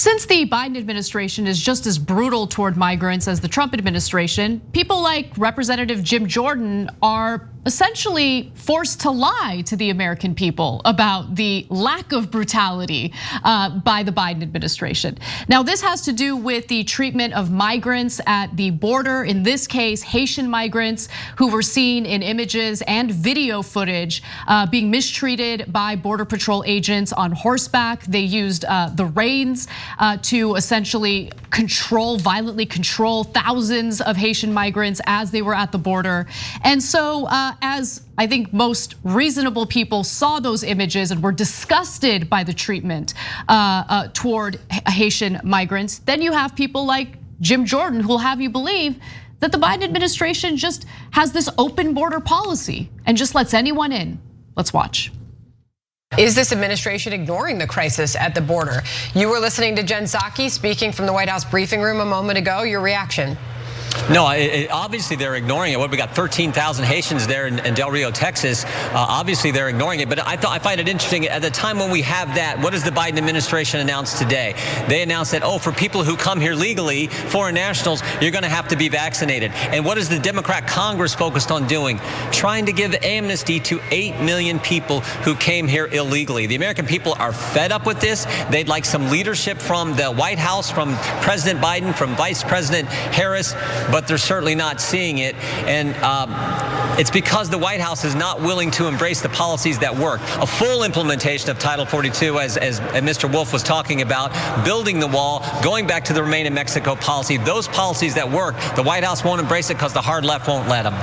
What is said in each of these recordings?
Since the Biden administration is just as brutal toward migrants as the Trump administration, people like Representative Jim Jordan are essentially forced to lie to the American people about the lack of brutality by the Biden administration. Now, this has to do with the treatment of migrants at the border. In this case, Haitian migrants who were seen in images and video footage being mistreated by Border Patrol agents on horseback. They used the reins to essentially violently control thousands of Haitian migrants as they were at the border. And so as I think most reasonable people saw those images and were disgusted by the treatment toward Haitian migrants, then you have people like Jim Jordan who'll have you believe that the Biden administration just has this open border policy and just lets anyone in. Let's watch. Is this administration ignoring the crisis at the border? You were listening to Jen Psaki speaking from the White House briefing room a moment ago. Your reaction? No, obviously they're ignoring it. We got 13,000 Haitians there in Del Rio, Texas. Obviously they're ignoring it. But I find it interesting. At the time when we have that, what does the Biden administration announce today? They announced that, for people who come here legally, foreign nationals, you're going to have to be vaccinated. And what is the Democrat Congress focused on doing? Trying to give amnesty to 8 million people who came here illegally. The American people are fed up with this. They'd like some leadership from the White House, from President Biden, from Vice President Harris, but they're certainly not seeing it. And it's because the White House is not willing to embrace the policies that work. A full implementation of Title 42, as Mr. Wolf was talking about, building the wall, going back to the Remain in Mexico policy, those policies that work, the White House won't embrace it because the hard left won't let them.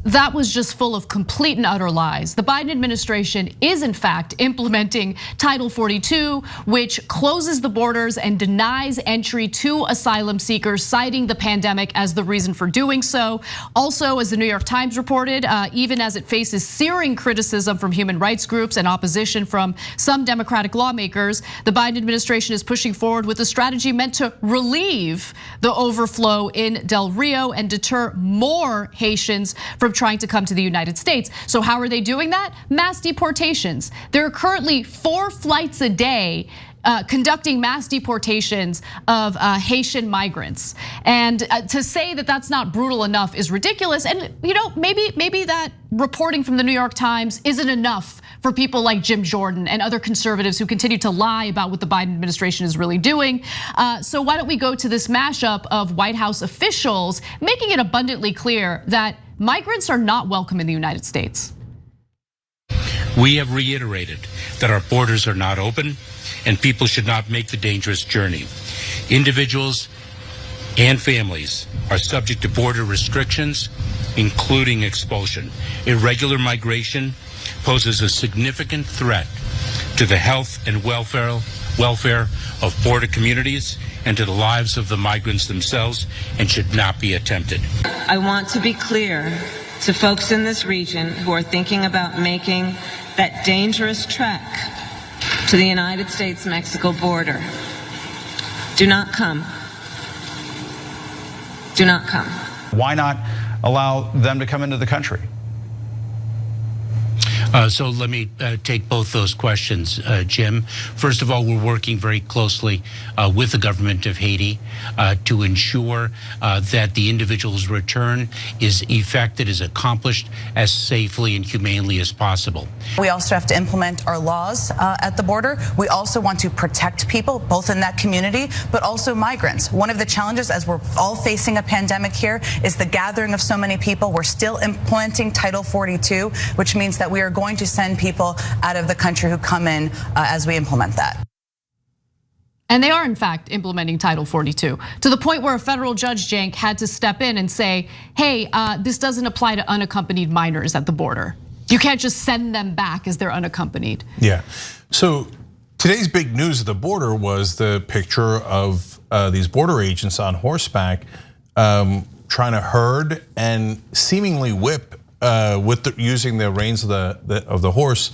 That was just full of complete and utter lies. The Biden administration is in fact implementing Title 42, which closes the borders and denies entry to asylum seekers, citing the pandemic as the reason for doing so. Also, as the New York Times reported, even as it faces searing criticism from human rights groups and opposition from some Democratic lawmakers, the Biden administration is pushing forward with a strategy meant to relieve the overflow in Del Rio and deter more Haitians from trying to come to the United States. So how are they doing that? Mass deportations. There are currently 4 flights a day conducting mass deportations of Haitian migrants. And to say that that's not brutal enough is ridiculous. And maybe that reporting from the New York Times isn't enough for people like Jim Jordan and other conservatives who continue to lie about what the Biden administration is really doing. So why don't we go to this mashup of White House officials making it abundantly clear that migrants are not welcome in the United States. We have reiterated that our borders are not open and people should not make the dangerous journey. Individuals and families are subject to border restrictions, including expulsion. Irregular migration poses a significant threat to the health and welfare of border communities and to the lives of the migrants themselves, and should not be attempted. I want to be clear to folks in this region who are thinking about making that dangerous trek to the United States-Mexico border. Do not come. Do not come. Why not allow them to come into the country? So let me take both those questions, Jim. First of all, we're working very closely with the government of Haiti to ensure that the individual's return is effected, is accomplished as safely and humanely as possible. We also have to implement our laws at the border. We also want to protect people, both in that community, but also migrants. One of the challenges, as we're all facing a pandemic here, is the gathering of so many people. We're still implementing Title 42, which means that we are going to send people out of the country who come in as we implement that. And they are in fact implementing Title 42 to the point where a federal judge, Cenk, had to step in and say, hey, this doesn't apply to unaccompanied minors at the border. You can't just send them back as they're unaccompanied. Yeah, so today's big news at the border was the picture of these border agents on horseback trying to herd and seemingly whip using the reins of the horse,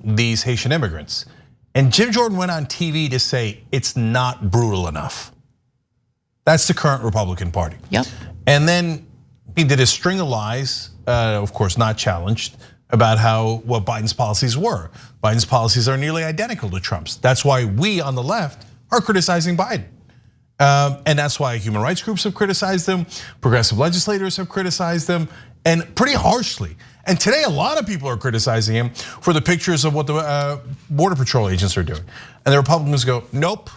these Haitian immigrants. And Jim Jordan went on TV to say it's not brutal enough. That's the current Republican Party. Yep. And then he did a string of lies, of course not challenged, about what Biden's policies were. Biden's policies are nearly identical to Trump's. That's why we on the left are criticizing Biden. And that's why human rights groups have criticized them, progressive legislators have criticized them, and pretty harshly. And today, a lot of people are criticizing him for the pictures of what the Border Patrol agents are doing. And the Republicans go, nope.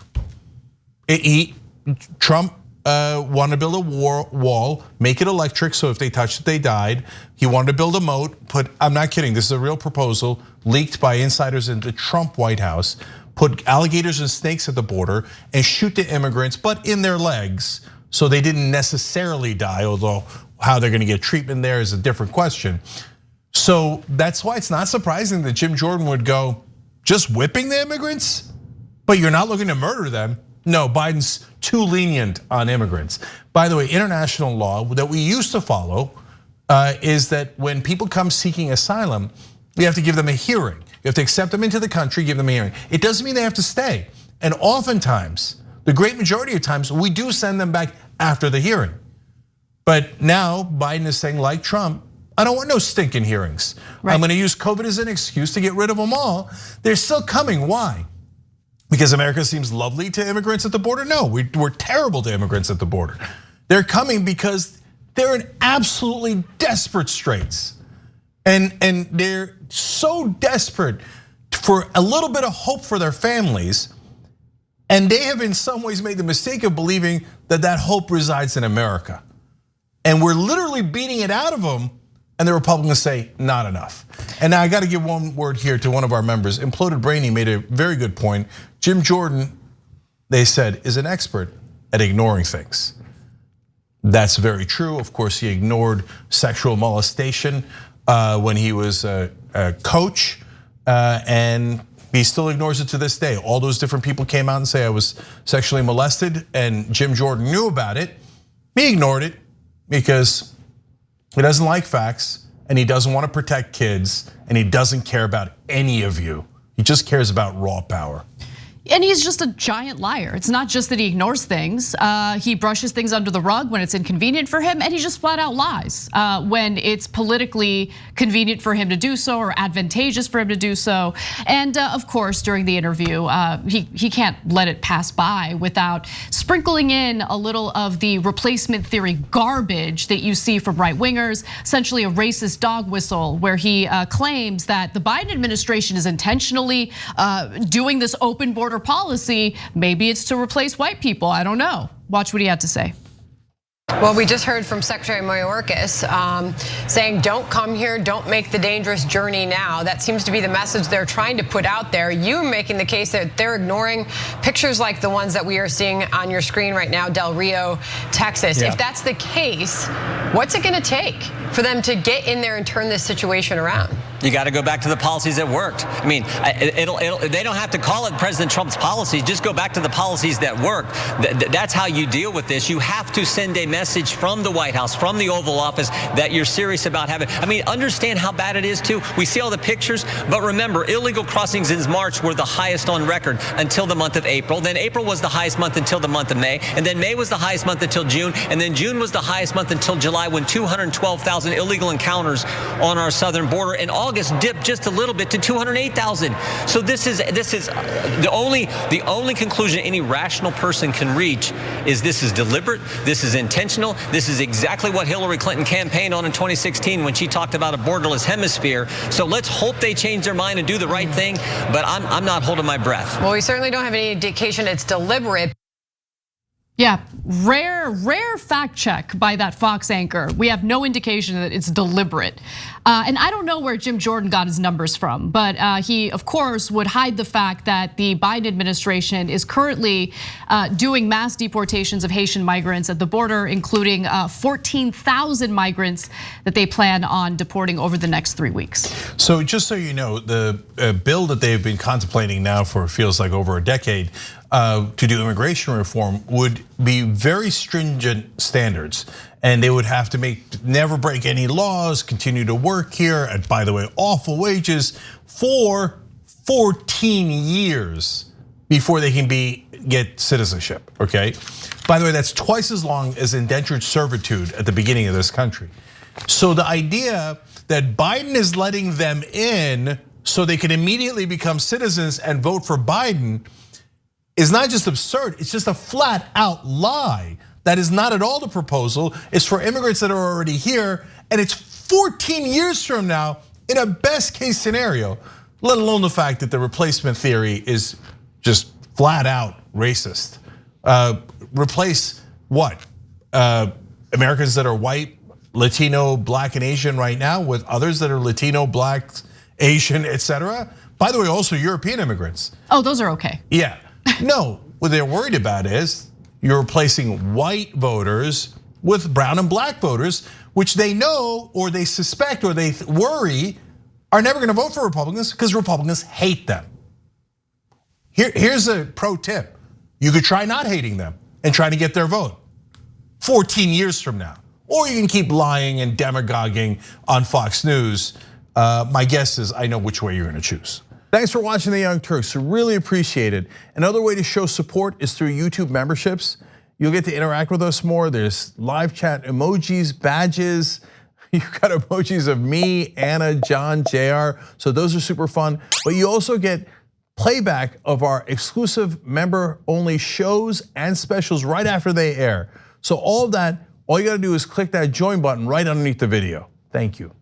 Trump wanted to build a wall, make it electric, so if they touched it, they died. He wanted to build a moat, I'm not kidding, this is a real proposal, leaked by insiders in the Trump White House, put alligators and snakes at the border and shoot the immigrants, but in their legs, so they didn't necessarily die, although how they're gonna get treatment there is a different question. So that's why it's not surprising that Jim Jordan would go, just whipping the immigrants? But you're not looking to murder them. No, Biden's too lenient on immigrants. By the way, international law that we used to follow is that when people come seeking asylum, you have to give them a hearing. You have to accept them into the country, give them a hearing. It doesn't mean they have to stay. And oftentimes, the great majority of times, we do send them back after the hearing. But now Biden is saying, like Trump, I don't want no stinking hearings. Right. I'm gonna use COVID as an excuse to get rid of them all. They're still coming, why? Because America seems lovely to immigrants at the border? No, we're terrible to immigrants at the border. They're coming because they're in absolutely desperate straits. And they're so desperate for a little bit of hope for their families. And they have in some ways made the mistake of believing that that hope resides in America. And we're literally beating it out of them. And the Republicans say, not enough. And now I gotta give one word here to one of our members. Imploded Brainy made a very good point. Jim Jordan, they said, is an expert at ignoring things. That's very true. Of course, he ignored sexual molestation when he was a coach, and he still ignores it to this day. All those different people came out and say I was sexually molested, and Jim Jordan knew about it. He ignored it because he doesn't like facts, and he doesn't want to protect kids, and he doesn't care about any of you. He just cares about raw power. And he's just a giant liar. It's not just that he ignores things. He brushes things under the rug when it's inconvenient for him, and he just flat out lies when it's politically convenient for him to do so or advantageous for him to do so. And of course, during the interview, he can't let it pass by without sprinkling in a little of the replacement theory garbage that you see from right wingers, essentially a racist dog whistle, where he claims that the Biden administration is intentionally doing this open border policy. Maybe it's to replace white people, I don't know. Watch what he had to say. Well, we just heard from Secretary Mayorkas saying, don't come here, don't make the dangerous journey now. That seems to be the message they're trying to put out there. You're making the case that they're ignoring pictures like the ones that we are seeing on your screen right now, Del Rio, Texas. Yeah. If that's the case, what's it gonna take for them to get in there and turn this situation around? You got to go back to the policies that worked. I mean, they don't have to call it President Trump's policies. Just go back to the policies that work. That's how you deal with this. You have to send a message from the White House, from the Oval Office, that you're serious about having. I mean, understand how bad it is too. We see all the pictures, but remember, illegal crossings in March were the highest on record until the month of April. Then April was the highest month until the month of May, and then May was the highest month until June, and then June was the highest month until July, when 212,000 illegal encounters on our southern border. And August dipped just a little bit to 208,000. So this is the only conclusion any rational person can reach is this is deliberate, this is intentional, this is exactly what Hillary Clinton campaigned on in 2016 when she talked about a borderless hemisphere. So let's hope they change their mind and do the right thing, but I'm not holding my breath. Well, we certainly don't have any indication it's deliberate. Yeah, rare fact check by that Fox anchor. We have no indication that it's deliberate. And I don't know where Jim Jordan got his numbers from, but he, of course, would hide the fact that the Biden administration is currently doing mass deportations of Haitian migrants at the border, including 14,000 migrants that they plan on deporting over the next 3 weeks. So just so you know, the bill that they've been contemplating now for feels like over a decade to do immigration reform would be very stringent standards. And they would have to never break any laws, continue to work here at, by the way, awful wages for 14 years before they can get citizenship, okay? By the way, that's twice as long as indentured servitude at the beginning of this country. So the idea that Biden is letting them in so they can immediately become citizens and vote for Biden is not just absurd, it's just a flat out lie. That is not at all the proposal. It's for immigrants that are already here, and it's 14 years from now in a best case scenario, let alone the fact that the replacement theory is just flat out racist. Replace what? Americans that are white, Latino, Black, and Asian right now with others that are Latino, Black, Asian, etc. By the way, also European immigrants. Oh, those are okay. Yeah, no, what they're worried about is you're replacing white voters with brown and black voters, which they know or they suspect or they worry are never gonna vote for Republicans because Republicans hate them. Here's a pro tip. You could try not hating them and try to get their vote 14 years from now. Or you can keep lying and demagoguing on Fox News. My guess is I know which way you're gonna choose. Thanks for watching The Young Turks, really appreciate it. Another way to show support is through YouTube memberships. You'll get to interact with us more. There's live chat emojis, badges. You've got emojis of me, Anna, John, JR. So those are super fun. But you also get playback of our exclusive member-only shows and specials right after they air. So all of that, all you gotta do is click that join button right underneath the video. Thank you.